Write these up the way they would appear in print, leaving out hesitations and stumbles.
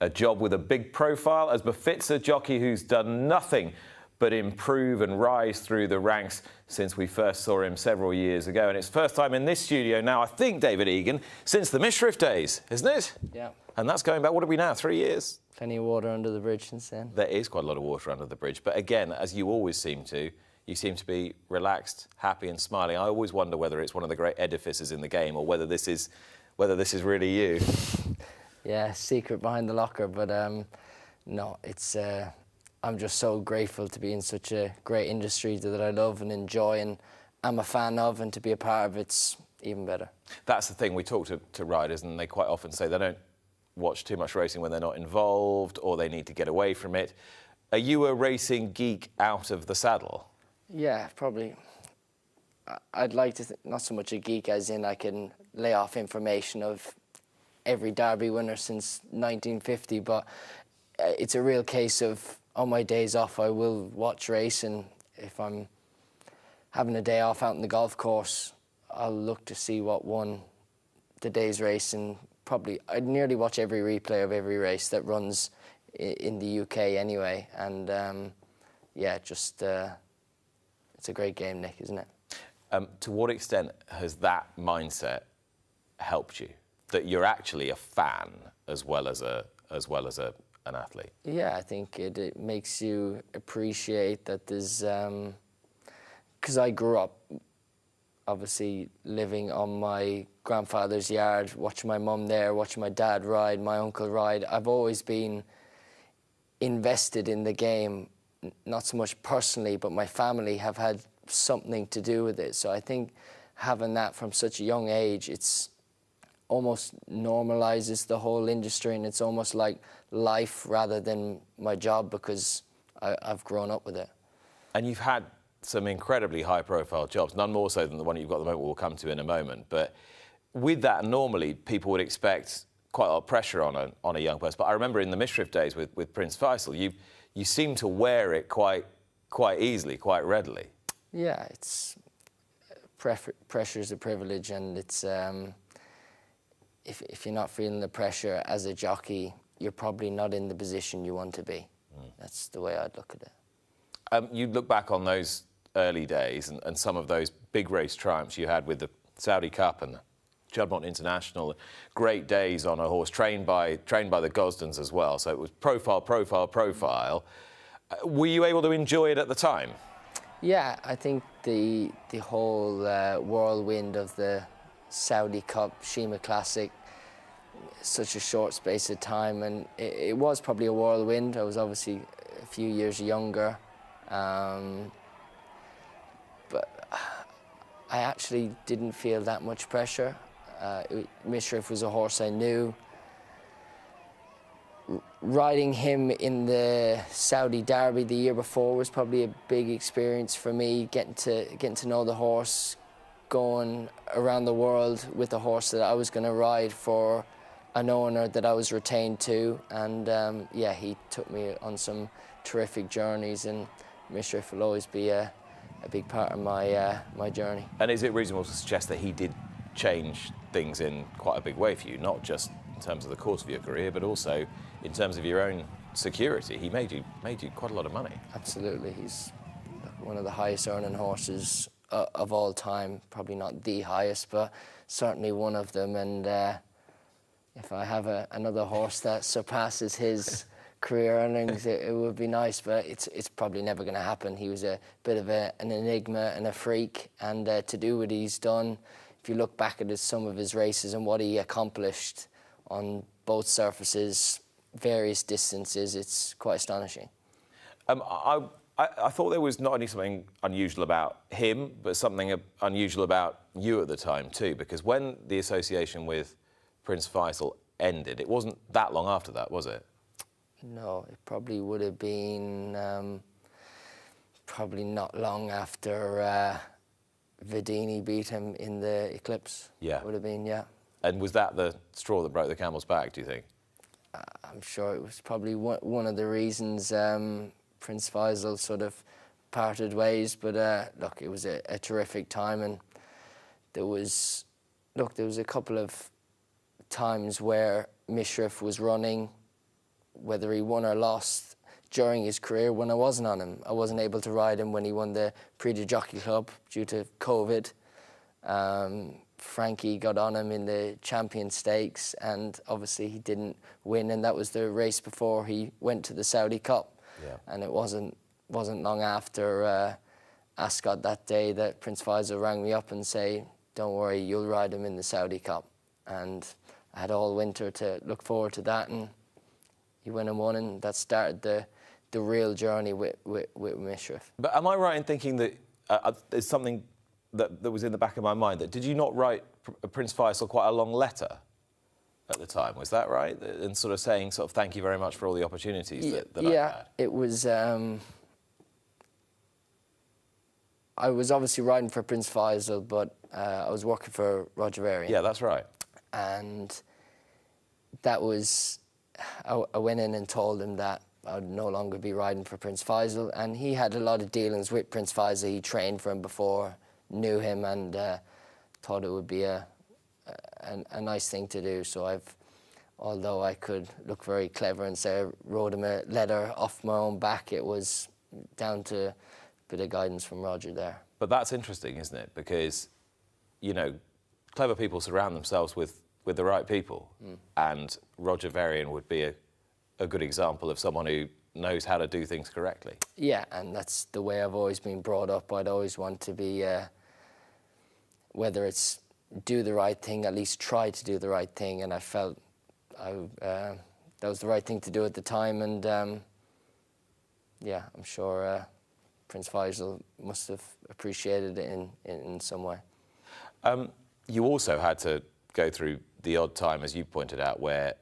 A job with a big profile, as befits a jockey who's done nothing but improve and rise through the ranks since we first saw him several years ago. And it's first time in this studio now, I think, David Egan, since the Mishriff days, isn't it? Yeah. And that's going back, what are we now, 3 years? Plenty of water under the bridge since then. There is quite a lot of water under the bridge. But again, as you always seem to, you seem to be relaxed, happy and smiling. I always wonder whether it's one of the great edifices in the game or whether this is really you. Yeah, secret behind the locker, but no, it's... I'm just so grateful to be in such a great industry that I love and enjoy and I'm a fan of, and to be a part of it's even better. That's the thing, we talk to riders and they quite often say they don't watch too much racing when they're not involved or they need to get away from it. Are you a racing geek out of the saddle? Yeah, probably. I'd like to not so much a geek as in I can lay off information of every Derby winner since 1950, but it's a real case of on my days off I will watch race, and if I'm having a day off out in the golf course I'll look to see what won the day's race, and probably I'd nearly watch every replay of every race that runs in the UK anyway, and yeah, just it's a great game, Nick, isn't it? To what extent has that mindset helped you, that you're actually a fan as well as an athlete? Yeah, I think it makes you appreciate that there's... Because I grew up, obviously, living on my grandfather's yard, watching my mum there, watching my dad ride, my uncle ride. I've always been invested in the game, not so much personally, but my family have had something to do with it. So I think having that from such a young age, it's almost normalizes the whole industry, and it's almost like life rather than my job because I've grown up with it. And you've had some incredibly high-profile jobs, none more so than the one you've got at the moment, we'll come to in a moment. But with that, normally people would expect quite a lot of pressure on a young person. But I remember in the Mishriff days with Prince Faisal, you seem to wear it quite easily, quite readily. Yeah, it's pressure is a privilege, and it's if you're not feeling the pressure as a jockey, you're probably not in the position you want to be. That's the way I'd look at it. You look back on those early days and some of those big race triumphs you had with the Saudi Cup and the Juddmonte International, great days on a horse trained by the Gosdens as well. So it was profile, profile, profile. Were you able to enjoy it at the time? Yeah, I think the whole whirlwind of the Saudi Cup, Shima Classic, such a short space of time, and it was probably a whirlwind. I was obviously a few years younger, but I actually didn't feel that much pressure. Mishriff was a horse I knew. Riding him in the Saudi Derby the year before was probably a big experience for me, getting to know the horse, going around the world with a horse that I was going to ride for an owner that I was retained to, and yeah, he took me on some terrific journeys, and Mishriff will always be a big part of my journey. And is it reasonable to suggest that he did change things in quite a big way for you, not just in terms of the course of your career, but also in terms of your own security? He made you quite a lot of money. Absolutely, he's one of the highest earning horses of all time. Probably not the highest, but certainly one of them. And if I have another horse that surpasses his career earnings, it would be nice, but it's probably never going to happen. He was a bit of an enigma and a freak, and to do what he's done, if you look back at some of his races and what he accomplished on both surfaces, various distances, it's quite astonishing. I thought there was not only something unusual about him, but something unusual about you at the time too, because when the association with Prince Faisal ended, it wasn't that long after that, was it? No, it probably would have been probably not long after Vedini beat him in the Eclipse. Yeah. Would have been, yeah. And was that the straw that broke the camel's back, do you think? I'm sure it was probably one of the reasons Prince Faisal sort of parted ways, but look, it was a terrific time, and there was a couple of times where Mishriff was running whether he won or lost during his career when I wasn't on him. I wasn't able to ride him when he won the Prix du Jockey Club due to COVID. Frankie got on him in the Champion Stakes, and obviously he didn't win, and that was the race before he went to the Saudi Cup. Yeah. And it wasn't long after Ascot that day that Prince Faisal rang me up and say, "Don't worry, you'll ride him in the Saudi Cup." And I had all winter to look forward to that, and he went and won, and that started the real journey with Mishriff. But am I right in thinking that there's something that was in the back of my mind, that did you not write Prince Faisal quite a long letter at the time? Was that right? And sort of saying, thank you very much for all the opportunities that I've had. Yeah, it was... I was obviously riding for Prince Faisal, but I was working for Roger Varian. Yeah, that's right. And that was... I went in and told him that I would no longer be riding for Prince Faisal, and he had a lot of dealings with Prince Faisal. He trained for him before, knew him, and thought it would be a nice thing to do. So although I could look very clever and say I wrote him a letter off my own back, it was down to a bit of guidance from Roger there. But that's interesting, isn't it? Because, you know, clever people surround themselves with the right people, and Roger Varian would be a good example of someone who knows how to do things correctly. Yeah, and that's the way I've always been brought up. I'd always want to be, whether it's do the right thing, at least try to do the right thing, and I felt that was the right thing to do at the time, and yeah, I'm sure Prince Faisal must have appreciated it in some way. You also had to go through the odd time, as you pointed out, where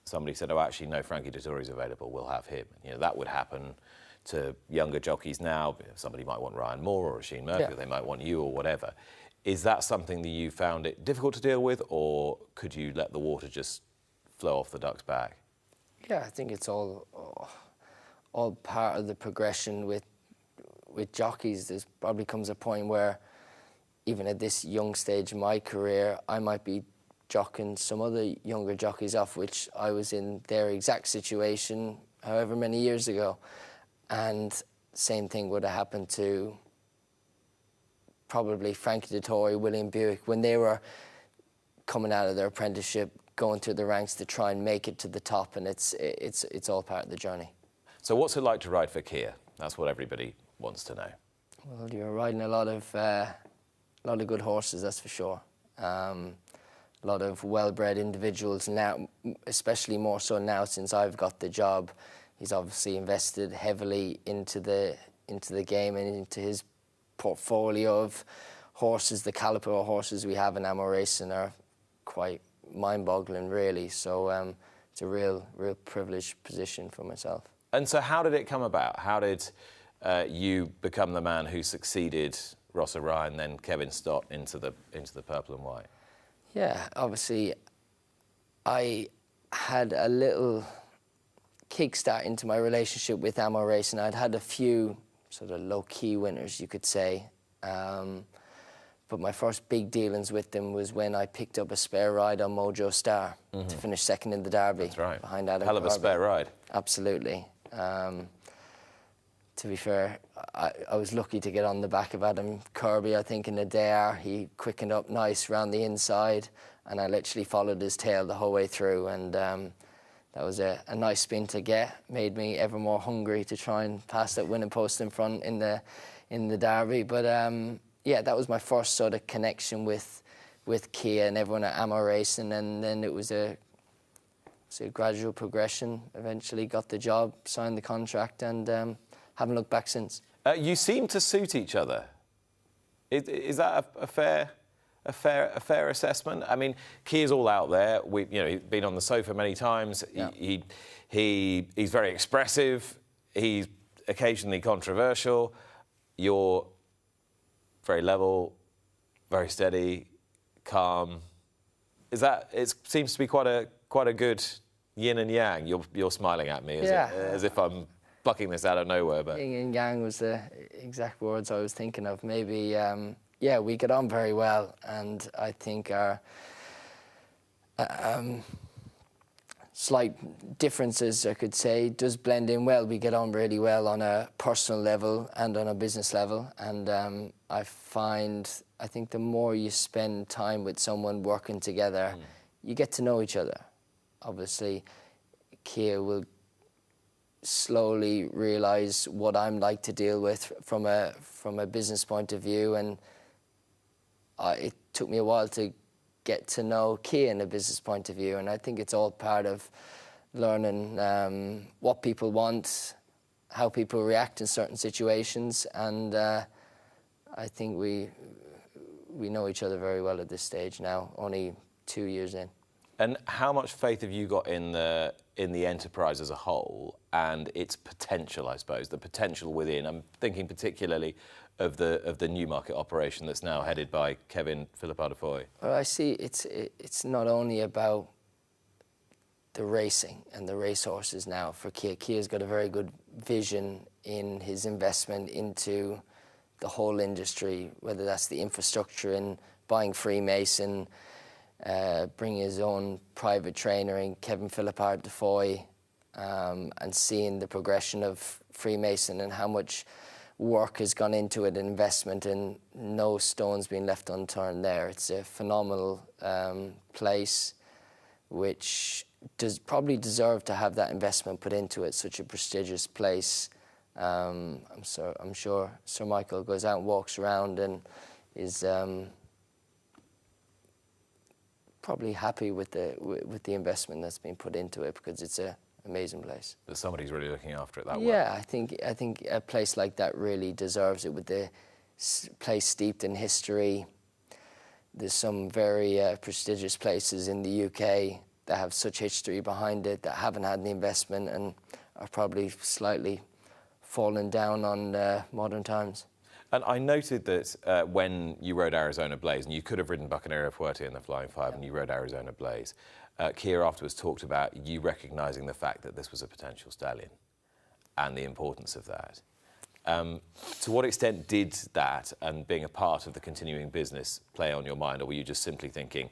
somebody said, "Oh, actually, no, Frankie Dettori's available, we'll have him." You know, that would happen to younger jockeys now. Somebody might want Ryan Moore or Sheen Murphy, yeah. They might want you or whatever. Is that something that you found it difficult to deal with, or could you let the water just flow off the duck's back? Yeah, I think it's all part of the progression with jockeys. There probably comes a point where, even at this young stage in my career, I might be jockeying some other younger jockeys off, which I was in their exact situation however many years ago. And same thing would have happened to probably Frankie Dettori, William Buick, when they were coming out of their apprenticeship, going through the ranks to try and make it to the top, and it's all part of the journey. So what's it like to ride for Kia? That's what everybody wants to know. Well, you're riding a lot of good horses, that's for sure. A lot of well-bred individuals now, especially more so now since I've got the job. He's obviously invested heavily into the game and into his portfolio of horses. The caliber of horses we have in Amo Racing are quite mind-boggling, really. So it's a real privileged position for myself. And so how did it come about? How did you become the man who succeeded Ross O'Ryan, then Kevin Stott into the purple and white? Yeah, obviously, I had a little kickstart into my relationship with Amo Racing. I'd had a few sort of low-key winners, you could say. But my first big dealings with them was when I picked up a spare ride on Mojo Star to finish second in the Derby. That's right. Behind Adam Hell of a spare ride. Absolutely. To be fair, I was lucky to get on the back of Adam Kirby, I think, in the dare. He quickened up nice round the inside, and I literally followed his tail the whole way through, and that was a nice spin to get. Made me ever more hungry to try and pass that winning post in front in the Derby. But yeah, that was my first sort of connection with Kia and everyone at Amo Racing, and then it was a gradual progression. Eventually got the job, signed the contract, and haven't looked back since. You seem to suit each other. Is that a fair assessment? I mean, Kia's all out there. He's been on the sofa many times. Yeah. He's very expressive. He's occasionally controversial. You're very level, very steady, calm. It seems to be quite a good yin and yang. You're smiling at me as if I'm plucking this out of nowhere. But yin and yang was the exact words I was thinking of. Maybe, yeah, we get on very well, and I think slight differences, I could say, does blend in well. We get on really well on a personal level and on a business level. And I think the more you spend time with someone working together, you get to know each other. Obviously, Kia will slowly realise what I'm like to deal with from a business point of view, and it took me a while to get to know Kia in a business point of view, and I think it's all part of learning what people want, how people react in certain situations, and I think we know each other very well at this stage now, only 2 years in. And how much faith have you got in the enterprise as a whole and its potential, I suppose, the potential within? I'm thinking particularly of the Newmarket operation that's now headed by Kevin Philippard-Defoe. Well, I see it's not only about the racing and the racehorses now for Kia. Kia's got a very good vision in his investment into the whole industry, whether that's the infrastructure in buying Freemason, bringing his own private trainer in Kevin Philippard-Defoe, and seeing the progression of Freemason and how much work has gone into it, investment, and no stones being left unturned there. It's a phenomenal place which does probably deserve to have that investment put into it, such a prestigious place. I'm sure Sir Michael goes out and walks around and is probably happy with the investment that's been put into it, because it's an amazing place. But somebody's really looking after it that way. Yeah, I think a place like that really deserves it, with the place steeped in history. There's some very prestigious places in the UK that have such history behind it that haven't had the investment and are probably slightly fallen down on modern times. And I noted that when you rode Arizona Blaze, and you could have ridden Bucanero Fuerte in the Flying Five, and you rode Arizona Blaze, Kia afterwards talked about you recognising the fact that this was a potential stallion and the importance of that. To what extent did that, and being a part of the continuing business, play on your mind, or were you just simply thinking,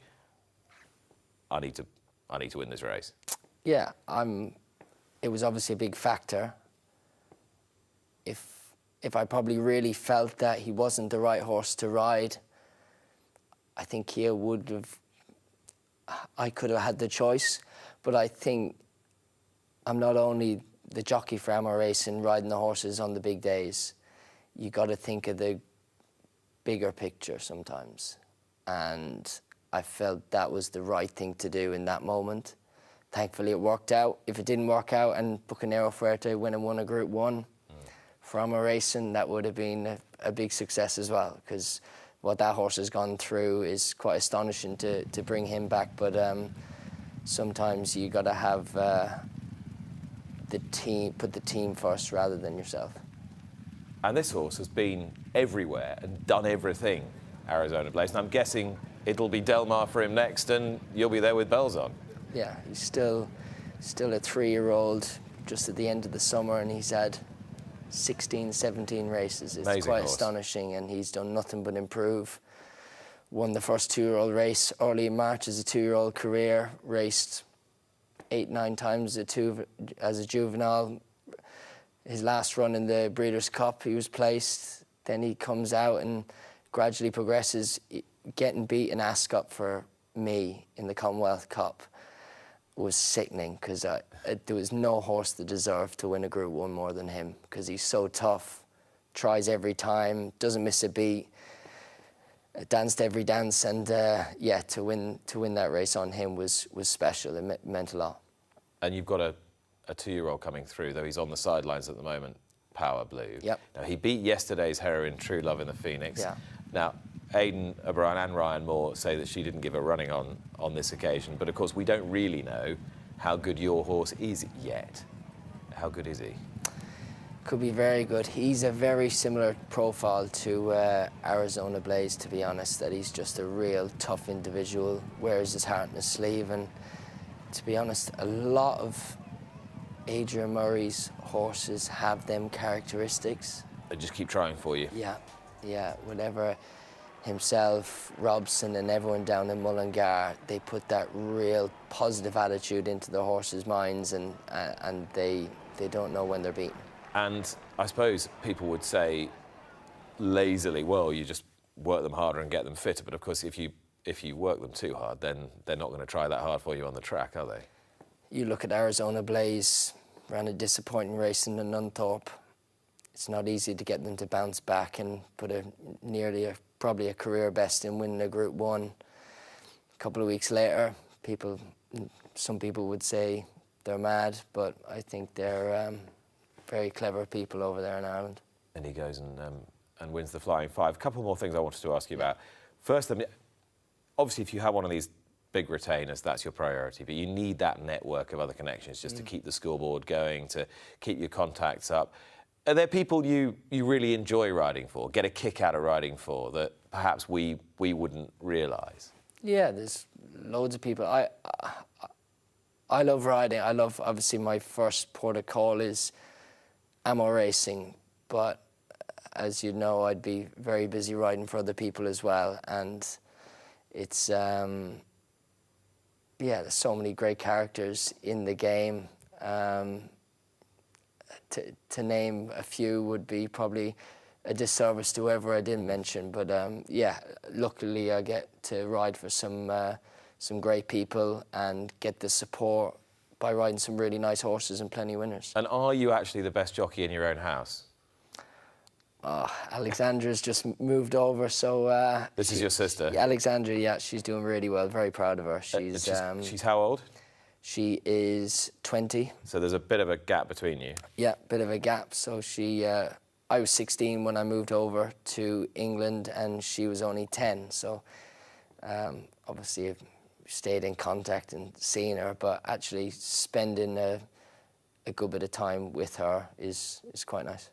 I need to win this race? Yeah, it was obviously a big factor. If I probably really felt that he wasn't the right horse to ride, I think Kia I could have had the choice, but I think I'm not only the jockey for Amo Racing riding the horses on the big days. You got to think of the bigger picture sometimes, and I felt that was the right thing to do in that moment. Thankfully it worked out. If it didn't work out and Bucanero Fuerte went and won a Group 1 for Amo Racing, that would have been a big success as well, because what that horse has gone through is quite astonishing to bring him back. But sometimes you got to have put the team first rather than yourself. And this horse has been everywhere and done everything, Arizona Blaze. And I'm guessing it'll be Del Mar for him next, and you'll be there with bells on. Yeah, he's still a 3-year-old, just at the end of the summer, and he's had 16, 17 races. It's Amazing quite horse. Astonishing, and he's done nothing but improve. Won the first 2-year-old race early in March as a 2-year-old career, raced 8-9 times as a juvenile. His last run in the Breeders' Cup, he was placed. Then he comes out and gradually progresses. Getting beat in Ascot for me in the Commonwealth Cup was sickening, because there was no horse that deserved to win a Group 1 more than him, because he's so tough, tries every time, doesn't miss a beat, danced every dance, and yeah, to win that race on him was special. It meant a lot. And you've got a 2-year-old coming through, though he's on the sidelines at the moment, Power Blue. Yep. Now, he beat yesterday's heroine, True Love, in the Phoenix. Yeah. Now, Aidan O'Brien and Ryan Moore say that she didn't give a running on this occasion, but of course we don't really know how good your horse is yet. How good is he? Could be very good. He's a very similar profile to Arizona Blaze, to be honest, that he's just a real tough individual, wears his heart in his sleeve, and to be honest, a lot of Adrian Murray's horses have them characteristics. They just keep trying for you. Yeah, whatever. himself, Robson and everyone down in Mullingar, they put that real positive attitude into the horses' minds, and they don't know when they're beaten. And I suppose people would say lazily, well, you just work them harder and get them fitter. But of course, if you work them too hard, then they're not going to try that hard for you on the track, are they? You look at Arizona Blaze, ran a disappointing race in the Nunthorpe. It's not easy to get them to bounce back and put probably a career best in winning a Group 1. A couple of weeks later, some people would say they're mad, but I think they're very clever people over there in Ireland. And he goes and wins the Flying Five. A couple more things I wanted to ask you about. First, I mean, obviously, if you have one of these big retainers, that's your priority, but you need that network of other connections just to keep the scoreboard going, to keep your contacts up. Are there people you really enjoy riding for, get a kick out of riding for, that perhaps we wouldn't realise? Yeah, there's loads of people. I love riding. Obviously, my first port of call is Amo Racing, but as you know, I'd be very busy riding for other people as well, and it's there's so many great characters in the game. To name a few would be probably a disservice to whoever I didn't mention, but luckily I get to ride for some great people and get the support by riding some really nice horses and plenty of winners. And are you actually the best jockey in your own house? Alexandra's just moved over, so... This is your sister? Alexandra, yeah, she's doing really well. Very proud of her. She's how old? She is 20. So there's a bit of a gap between you? Yeah, bit of a gap. So I was 16 when I moved over to England, and she was only 10. So obviously I've stayed in contact and seen her, but actually spending a good bit of time with her is quite nice.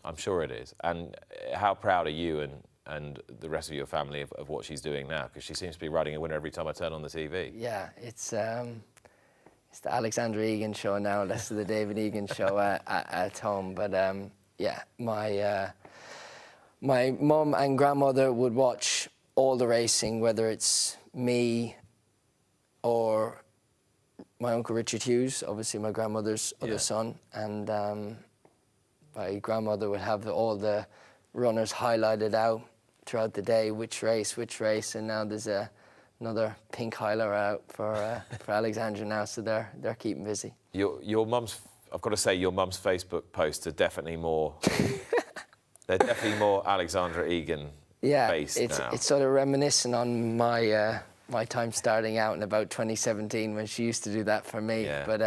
I'm sure it is. And how proud are you and the rest of your family of what she's doing now? Because she seems to be riding a winner every time I turn on the TV. Yeah, it's the Alexandra Egan show now, less of the David Egan show at home. But my mum and grandmother would watch all the racing, whether it's me or my uncle Richard Hughes, obviously my grandmother's other son, and my grandmother would have all the runners highlighted out throughout the day, which race, and now there's another pink highlighter out for Alexandra now, so they're keeping busy. Your mum's, I've got to say, your mum's Facebook posts are definitely more. They're definitely more Alexandra Egan based now. It's sort of reminiscent on my time starting out in about 2017 when she used to do that for me. Yeah. But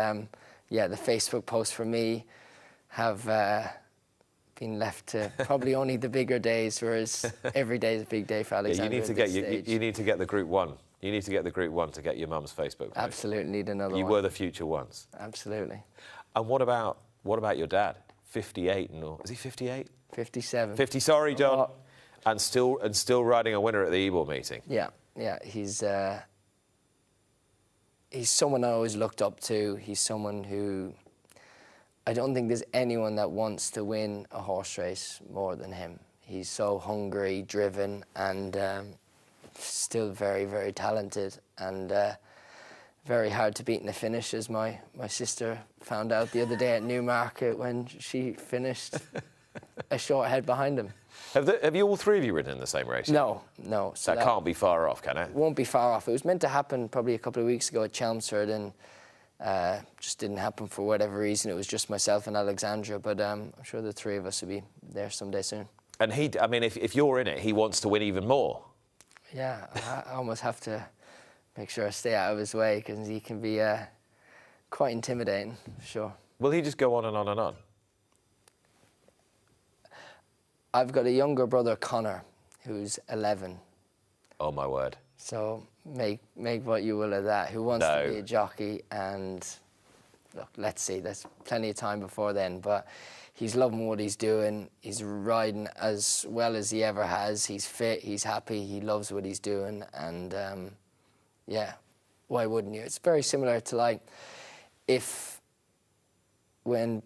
the Facebook posts for me have been left to probably only the bigger days, whereas every day is a big day for Alexandra. You need to get the Group 1. You need to get the Group 1 to get your mum's Facebook post. Absolutely need another one. You were the future ones. Absolutely. And what about your dad? 58 and all. Is he 58? 57. 50. Sorry, John. And still riding a winner at the Ebor meeting. Yeah. He's someone I always looked up to. He's someone who I don't think there's anyone that wants to win a horse race more than him. He's so hungry, driven, and still very, very talented, and very hard to beat in the finish, as my sister found out the other day at Newmarket when she finished a short head behind him. Have you all three of you ridden in the same race? No. So that can't be far off, can it? Won't be far off. It was meant to happen probably a couple of weeks ago at Chelmsford, and just didn't happen for whatever reason. It was just myself and Alexandra, but I'm sure the three of us will be there someday soon. And if you're in it, he wants to win even more. Yeah, I almost have to make sure I stay out of his way, because he can be quite intimidating, for sure. Will he just go on and on and on? I've got a younger brother, Connor, who's 11. Oh, my word. So make what you will of that, who wants to be a jockey. And look, let's see, there's plenty of time before then, but he's loving what he's doing. He's riding as well as he ever has. He's fit, he's happy, he loves what he's doing, and why wouldn't you? It's very similar to when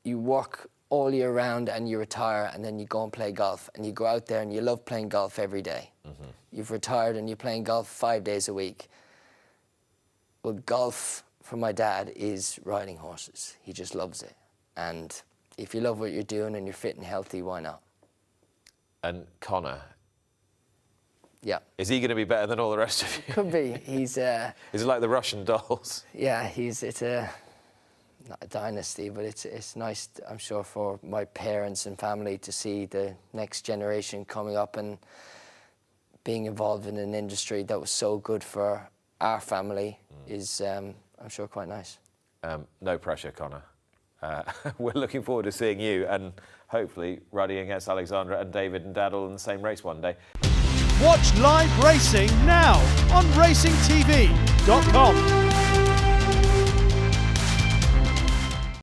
you work all year round and you retire and then you go and play golf and you go out there and you love playing golf every day. Mm-hmm. You've retired and you're playing golf 5 days a week. Well, golf for my dad is riding horses. He just loves it. And if you love what you're doing and you're fit and healthy, why not? And Connor, yeah, is he going to be better than all the rest of you? Could be. He's. Is it like the Russian dolls? Yeah, it's not a dynasty, but it's nice, I'm sure, for my parents and family to see the next generation coming up and being involved in an industry that was so good for our family is, I'm sure, quite nice. No pressure, Connor. We're looking forward to seeing you and hopefully riding against Alexandra and David and Dad all in the same race one day. Watch live racing now on racingtv.com.